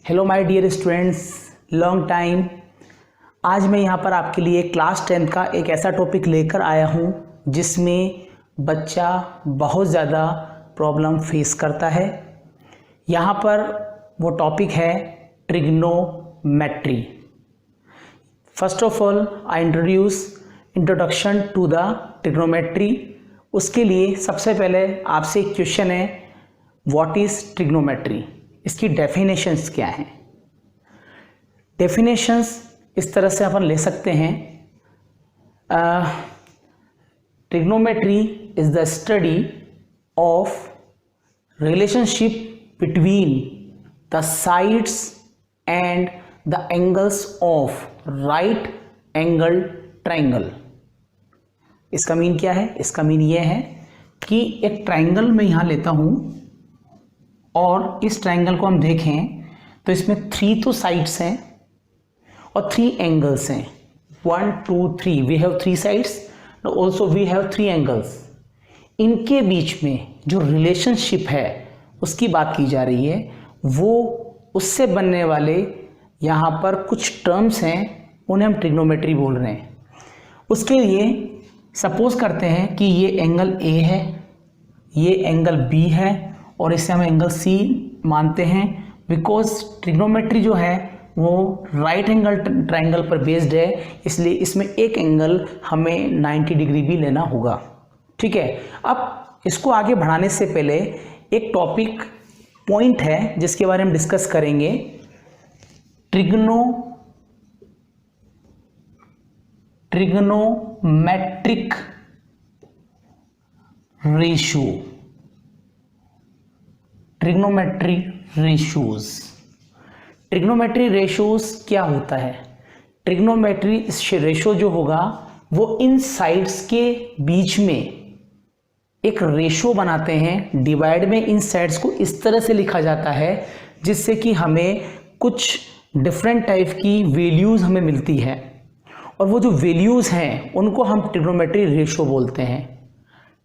Hello my dear students, long time. आज मैं यहाँ पर आपके लिए क्लास 10 का एक ऐसा टॉपिक लेकर आया हूँ जिसमें बच्चा बहुत ज़्यादा प्रॉब्लम फेस करता है। यहाँ पर वो टॉपिक है trigonometry. First of all I introduction to the trigonometry. उसके लिए सबसे पहले आपसे एक क्वेश्चन है, व्हाट इज़ ट्रिग्नोमेट्री? इसकी डेफिनेशंस क्या हैं? डेफिनेशंस इस तरह से अपन ले सकते हैं, trigonometry is the study of relationship between the sides and the angles of right angle triangle. इसका मीन क्या है? इसका मीन ये है कि एक ट्राइंगल मैं यहाँ लेता हूँ और इस ट्राइंगल को हम देखें तो इसमें 3 तो साइड्स हैं और 3 एंगल्स हैं। 1 2 3 we have 3 sides, also we have 3 angles. इनके बीच में जो रिलेशनशिप है उसकी बात की जा रही है। वो उससे बनने वाले यहाँ पर कुछ टर्म्स हैं, उन्हें हम ट्रिग्नोमेट्री बोल रहे हैं। उसके लिए सपोज करते हैं कि ये एंगल ए है, ये एंगल बी है और इसे हम एंगल सी मानते हैं, बिकॉज ट्रिग्नोमेट्री जो है वो राइट एंगल ट्राइंगल पर बेस्ड है, इसलिए इसमें एक एंगल हमें 90 डिग्री भी लेना होगा। ठीक है, अब इसको आगे बढ़ाने से पहले एक टॉपिक पॉइंट है जिसके बारे में डिस्कस करेंगे। Trigonometric ratio, trigonometry ratios. Trigonometry ratios क्या होता है? ट्रिग्नोमेट्री रेशियो जो होगा वो इन साइड्स के बीच में एक रेशियो बनाते हैं। डिवाइड में इन साइड्स को इस तरह से लिखा जाता है जिससे कि हमें कुछ डिफरेंट टाइप की वैल्यूज हमें मिलती है, और वो जो वैल्यूज हैं उनको हम ट्रिग्नोमेट्री रेशियो बोलते हैं।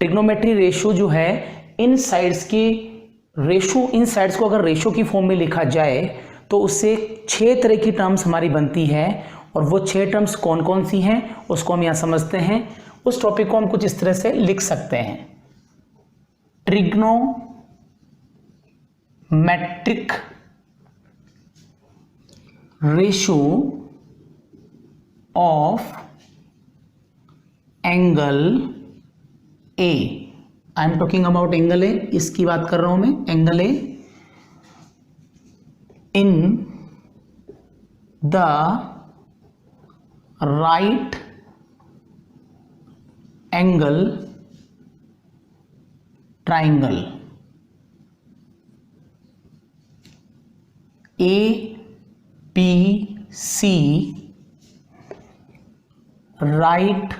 ट्रिग्नोमेट्री रेशियो जो है इन साइड्स की रेशो, इन साइड्स को अगर रेशो की फॉर्म में लिखा जाए तो उससे 6 तरह की टर्म्स हमारी बनती है, और वो 6 टर्म्स कौन कौन सी हैं उसको हम यहाँ समझते हैं। उस टॉपिक को हम कुछ इस तरह से लिख सकते हैं, trigonometric ratio of angle A. I am talking about angle A, इसकी बात कर रहा हूं मैं। Angle A in the right angle triangle A B C, right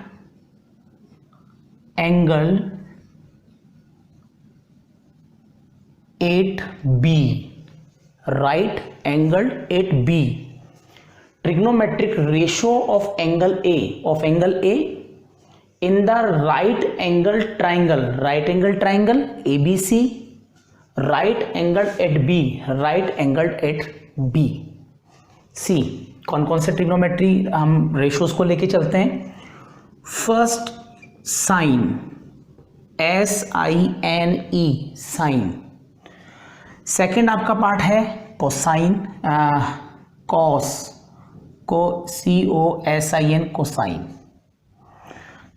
angle 8B, right angled 8B. Trigonometric ratio of angle A in the right angle triangle ABC, right angled at B, right angled at B. C, कौन कौन से trigonometry हम ratios को लेके चलते हैं? First sine, SINE, sine. Second आपका part है cosine, cos, COSIN, cosine.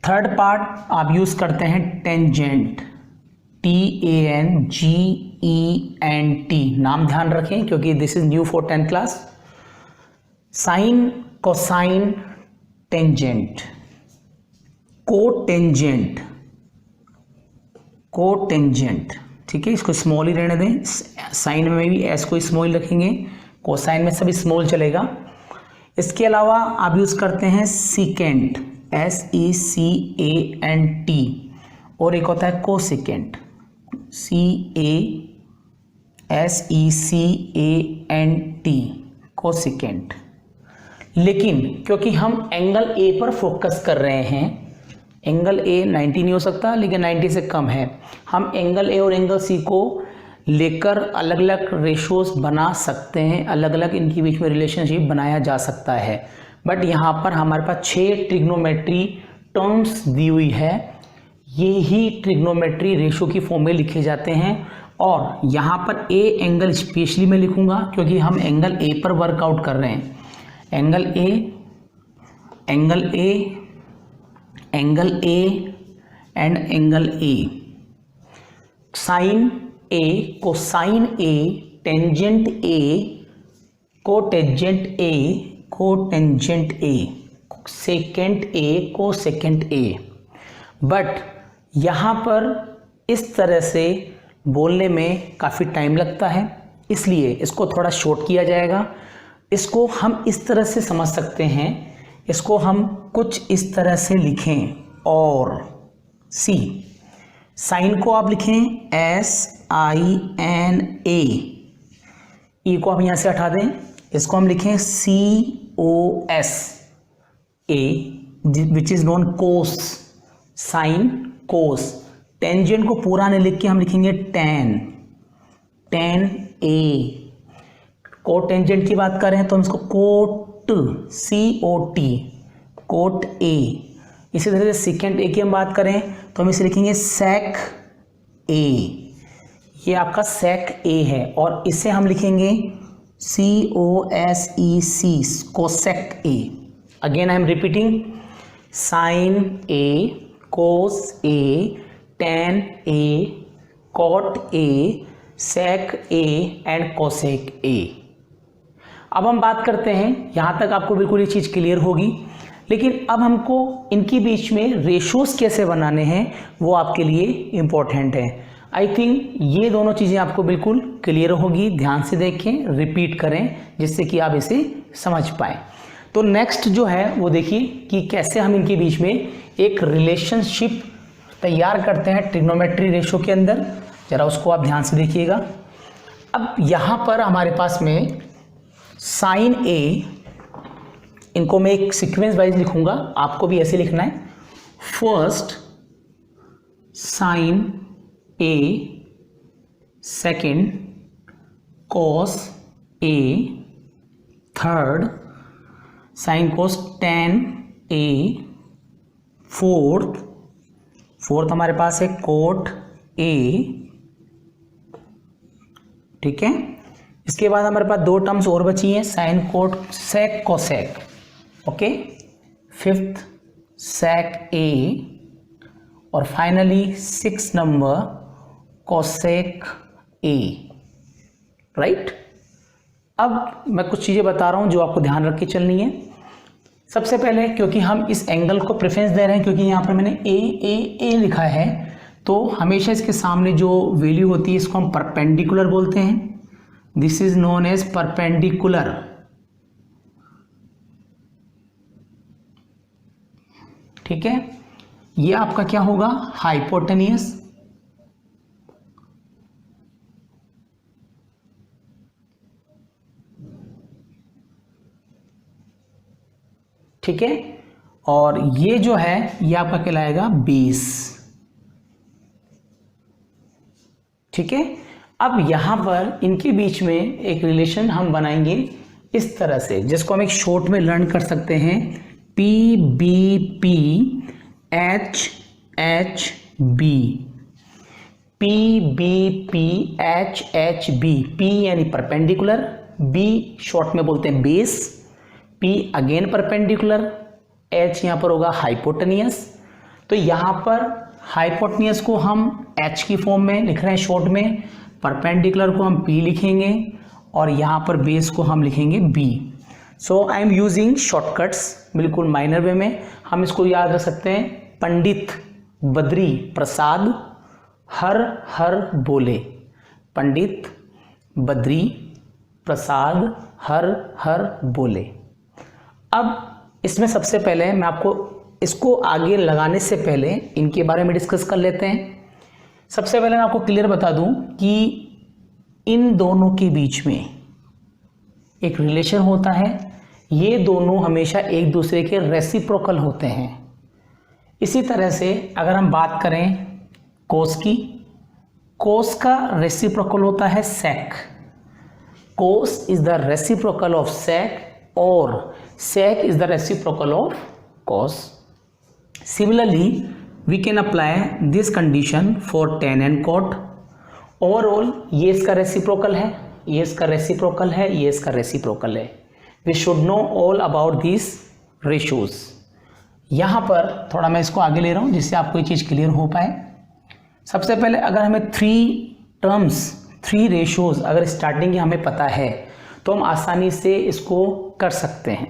Third part आप यूज करते हैं टेंजेंट, TANGENT। नाम ध्यान रखें क्योंकि this is new for 10th class. Sine, cosine, tangent, cotangent, cotangent. ठीक है, इसको स्मॉल ही रहने दें। साइन में भी एस को स्मॉल रखेंगे, कोसाइन में सभी स्मॉल चलेगा। इसके अलावा आप यूज करते हैं सीकेंट, SECANT, और एक होता है कोसिकेंट, CASECANT, कोसिकेंट। लेकिन क्योंकि हम एंगल ए पर फोकस कर रहे हैं, एंगल ए 90 नहीं हो सकता लेकिन 90 से कम है, हम एंगल ए और एंगल सी को लेकर अलग अलग रेशोस बना सकते हैं, अलग अलग इनके बीच में रिलेशनशिप बनाया जा सकता है। बट यहाँ पर हमारे पास 6 ट्रिग्नोमेट्री टर्म्स दी हुई है, ये ही ट्रिग्नोमेट्री रेशो की फॉर्म में लिखे जाते हैं। और यहाँ पर ए एंगल स्पेशली मैं लिखूंगा क्योंकि हम एंगल ए पर वर्कआउट कर रहे हैं। Angle A, angle A, angle A and angle A. Sine A, cosine A, tangent A, cotangent A, cotangent A, secant A, cosecant A. But यहाँ पर इस तरह से बोलने में काफ़ी टाइम लगता है, इसलिए इसको थोड़ा शॉर्ट किया जाएगा। इसको हम इस तरह से समझ सकते हैं, इसको हम कुछ इस तरह से लिखें। और सी, साइन को आप लिखें SINA, ई को आप यहाँ से हटा दें, इसको हम लिखें COS, A which is known cos, sine cos. Tangent को पूरा नहीं लिख के हम लिखेंगे टेन, टेन ए। कोटेंजेंट की बात करें तो हम इसको कोट, COT, कोट ए। इसी तरह से सेकेंड ए की हम बात करें तो हम इसे लिखेंगे सेक ए, ये आपका सेक ए है। और इसे हम लिखेंगे COSEC, cosec A. Again I am repeating, sine A, cos A, tan A, cot A, sec A and cosec A. अब हम बात करते हैं, यहाँ तक आपको बिल्कुल ये चीज़ क्लियर होगी, लेकिन अब हमको इनके बीच में रेशोस कैसे बनाने हैं वो आपके लिए इम्पोर्टेंट है। आई थिंक ये दोनों चीज़ें आपको बिल्कुल क्लियर होगी, ध्यान से देखें, रिपीट करें जिससे कि आप इसे समझ पाएँ। तो नेक्स्ट जो है वो देखिए कि कैसे हम इनके बीच में एक रिलेशनशिप तैयार करते हैं ट्रिग्नोमेट्री रेशो के अंदर, ज़रा उसको आप ध्यान से देखिएगा। अब यहाँ पर हमारे पास में साइन ए, इनको मैं एक सीक्वेंस वाइज लिखूंगा, आपको भी ऐसे लिखना है। First sign A, second cos A, third sine cos ten A, fourth हमारे पास है कोट ए, ठीक है। इसके बाद हमारे पास 2 टर्म्स और बची हैं, sine cot sec cosec, okay. Fifth sec A, और finally 6 number cosec A, right. अब मैं कुछ चीज़ें बता रहा हूँ जो आपको ध्यान रख के चलनी है। सबसे पहले, क्योंकि हम इस एंगल को प्रेफरेंस दे रहे हैं, क्योंकि यहाँ पर मैंने ए लिखा है, तो हमेशा इसके सामने जो वैल्यू होती है इसको हम परपेंडिकुलर बोलते हैं। This is known as perpendicular, ठीक है। ये आपका क्या होगा, हाइपोटेनियस, ठीक है। और ये जो है ये आपका कहलाएगा बेस, ठीक है। अब यहां पर इनके बीच में एक रिलेशन हम बनाएंगे इस तरह से, जिसको हम एक शॉर्ट में लर्न कर सकते हैं, PBP HHB, PBP HHB। P यानी परपेंडिकुलर, B शॉर्ट में बोलते हैं base, P again perpendicular, H यहाँ पर होगा हाइपोटेनियस। तो यहाँ पर हाइपोटेनियस को हम H की फॉर्म में लिख रहे हैं शॉर्ट में, परपेंडिकुलर को हम P लिखेंगे, और यहाँ पर बेस को हम लिखेंगे B। So I am using shortcuts, बिल्कुल माइनर वे में हम इसको याद रख सकते हैं। पंडित बद्री प्रसाद हर हर बोले, पंडित बद्री प्रसाद हर हर बोले। अब इसमें सबसे पहले मैं आपको इसको आगे लगाने से पहले इनके बारे में डिस्कस कर लेते हैं। सबसे पहले मैं आपको क्लियर बता दूं कि इन दोनों के बीच में एक रिलेशन होता है, ये दोनों हमेशा एक दूसरे के रेसिप्रोकल होते हैं। इसी तरह से अगर हम बात करें कोस की, कोस का रेसिप्रोकल होता है sec. Cos is the reciprocal of sec और sec is the reciprocal of cos. Similarly, we can apply this condition for tan and cot. Overall, ये इसका रेसिप्रोकल है, ये इसका रेसिप्रोकल है, ये इसका रेसिप्रोकल है. We should know all about these ratios. यहाँ पर थोड़ा मैं इसको आगे ले रहा हूँ जिससे आपको ये चीज़ क्लियर हो पाए. सबसे पहले अगर हमें 3 रेशियोज अगर स्टार्टिंग हमें पता है तो हम आसानी से इसको कर सकते हैं.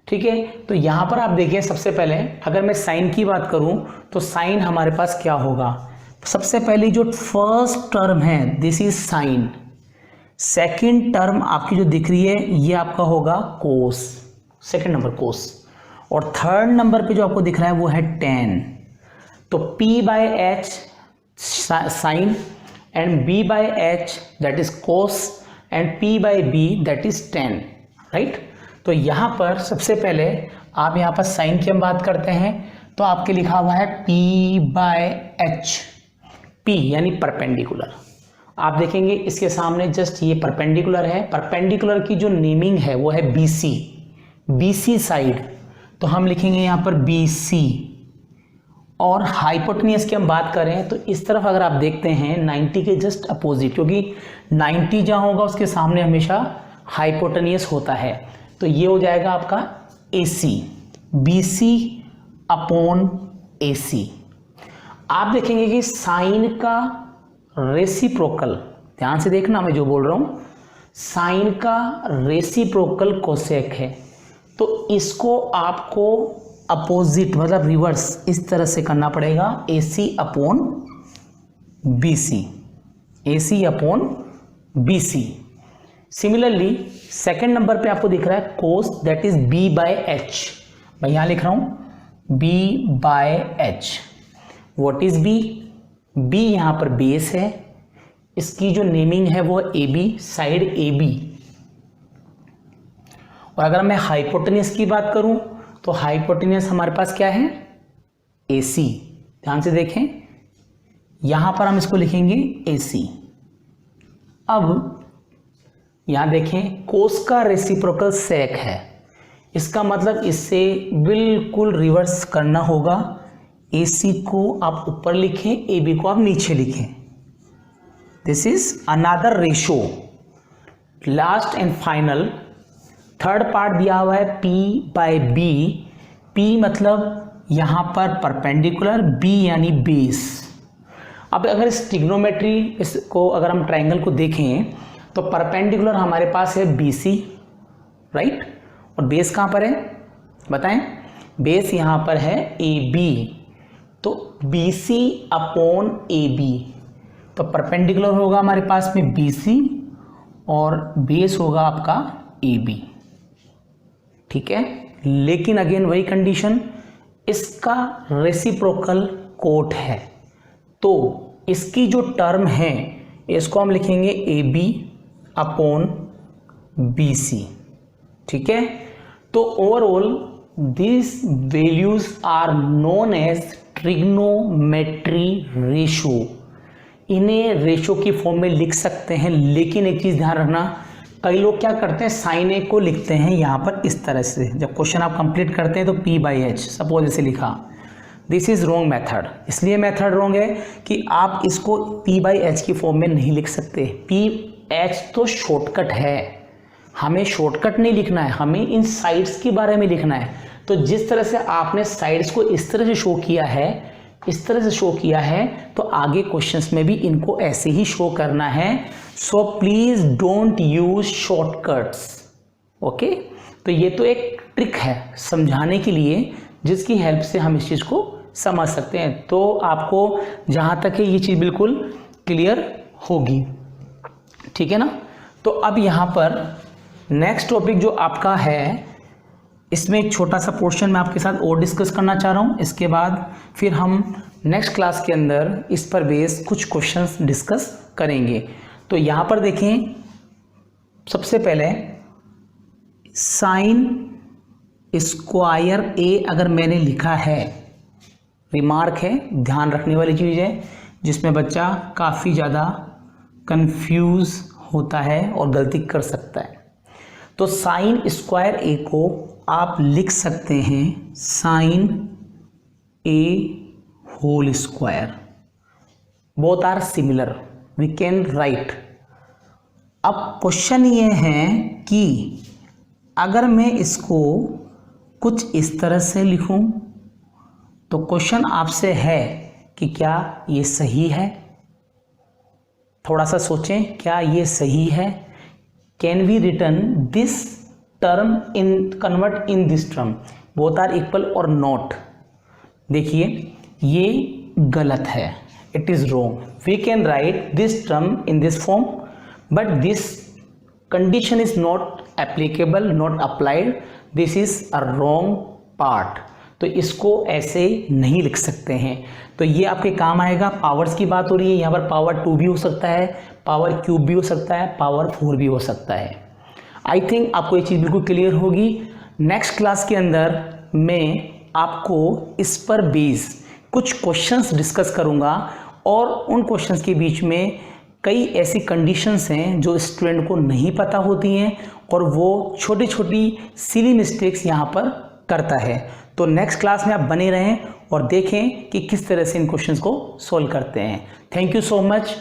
ठीक है, तो यहाँ पर आप देखिए सबसे पहले अगर मैं साइन की बात करूँ तो साइन हमारे पास क्या होगा. सबसे पहली जो फर्स्ट टर्म है this is sine. Second term आपकी जो दिख रही है ये आपका होगा कोस, सेकंड नंबर कोस. और थर्ड नंबर पे जो आपको दिख रहा है वो है टेन. तो p/h sine and b/h that is cos and p/b that is tan. Right, तो यहाँ पर सबसे पहले आप यहाँ पर साइन की हम बात करते हैं तो आपके लिखा हुआ है p/h. p यानी परपेंडिकुलर. आप देखेंगे इसके सामने जस्ट ये परपेंडिकुलर है. परपेंडिकुलर की जो नेमिंग है वो है BC साइड, तो हम लिखेंगे यहाँ पर BC. और हाइपोटेनियस की हम बात करें तो इस तरफ अगर आप देखते हैं 90 के जस्ट अपोजिट, क्योंकि 90 जहाँ होगा उसके सामने हमेशा हाइपोटेनियस होता है. तो ये हो जाएगा आपका AC, BC/AC. आप देखेंगे कि साइन का रेसिप्रोकल, ध्यान से देखना मैं जो बोल रहा हूं, साइन का रेसिप्रोकल कोसेक है. तो इसको आपको अपोजिट मतलब रिवर्स इस तरह से करना पड़ेगा AC/BC. AC/BC. Similarly second number पे आपको दिख रहा है कोस दैट इज b/h. मैं यहां लिख रहा हूं b/h. What is b? b यहां पर बेस है, इसकी जो नेमिंग है वो AB, साइड AB. और अगर मैं हाइपोटेनियस की बात करूं तो हाइपोटेनियस हमारे पास क्या है AC. ध्यान से देखें यहां पर हम इसको लिखेंगे AC. अब यहां देखें कोस का रेसिप्रोकल सेक है, इसका मतलब इससे बिल्कुल रिवर्स करना होगा. AC को आप ऊपर लिखें, AB को आप नीचे लिखें. This is another ratio. Last and final third part दिया हुआ है p/b. p मतलब यहां पर परपेंडिकुलर, b यानी बेस. अब अगर इस ट्रिग्नोमेट्री इसको अगर हम ट्रायंगल को देखें तो परपेंडिकुलर हमारे पास है BC. राइट, और बेस कहाँ पर है बताएं. बेस यहाँ पर है AB. तो BC/AB. तो परपेंडिकुलर होगा हमारे पास में BC और बेस होगा आपका AB. ठीक है, लेकिन अगेन वही कंडीशन, इसका रेसिप्रोकल कोट है तो इसकी जो टर्म है इसको हम लिखेंगे AB/BC. ठीक है, तो overall this values are known as trigonometry ratio. इन्हें रेशो की फॉर्म में लिख सकते हैं, लेकिन एक चीज ध्यान रखना, कई लोग क्या करते हैं साइन ए को लिखते हैं यहाँ पर इस तरह से. जब क्वेश्चन आप कंप्लीट करते हैं तो p/h सपोज ऐसे लिखा. This is wrong method. इसलिए मेथड रॉन्ग है कि आप इसको p/h की फॉर्म में नहीं लिख सकते. p/h तो शॉर्टकट है, हमें शॉर्टकट नहीं लिखना है, हमें इन साइड्स के बारे में लिखना है. तो जिस तरह से आपने साइड्स को इस तरह से शो किया है, इस तरह से शो किया है, तो आगे क्वेश्चंस में भी इनको ऐसे ही शो करना है. So please don't use shortcuts. Okay, तो ये तो एक ट्रिक है समझाने के लिए जिसकी हेल्प से हम इस चीज़ को समझ सकते हैं. तो आपको जहाँ तक है ये चीज़ बिल्कुल क्लियर होगी. ठीक है ना. तो अब यहाँ पर नेक्स्ट टॉपिक जो आपका है, इसमें एक छोटा सा पोर्शन मैं आपके साथ और डिस्कस करना चाह रहा हूँ. इसके बाद फिर हम नेक्स्ट क्लास के अंदर इस पर बेस कुछ क्वेश्चंस डिस्कस करेंगे. तो यहाँ पर देखें सबसे पहले साइन स्क्वायर A अगर मैंने लिखा है, रिमार्क है, ध्यान रखने वाली चीज़ है, जिसमें बच्चा काफ़ी ज़्यादा कंफ्यूज होता है और गलती कर सकता है। तो साइन स्क्वायर ए को आप लिख सकते हैं sine A whole square. Both are similar, we can write. अब क्वेश्चन ये है कि अगर मैं इसको कुछ इस तरह से लिखूं तो क्वेश्चन आपसे है कि क्या ये सही है? थोड़ा सा सोचें, क्या ये सही है? Can we return this term in convert in this term, both are equal और नॉट? देखिए ये गलत है, it is wrong. We can write this term in this form but this condition is not applicable, not applied, this is a wrong part. तो इसको ऐसे नहीं लिख सकते हैं। तो ये आपके काम आएगा। पावर्स की बात हो रही है, यहाँ पर पावर 2 भी हो सकता है, पावर क्यूब भी हो सकता है, पावर 4 भी हो सकता है। आई थिंक आपको ये चीज़ बिल्कुल क्लियर होगी। नेक्स्ट क्लास के अंदर मैं आपको इस पर बेस कुछ क्वेश्चंस डिस्कस करूँगा और उन क्वेश्चंस के बीच में कई ऐसी कंडीशंस हैं जो स्टूडेंट को नहीं पता होती हैं और वो छोटी छोटी सिली मिस्टेक्स यहाँ पर करता है। तो नेक्स्ट क्लास में आप बने रहें और देखें कि किस तरह से इन क्वेश्चंस को सॉल्व करते हैं। Thank you so much.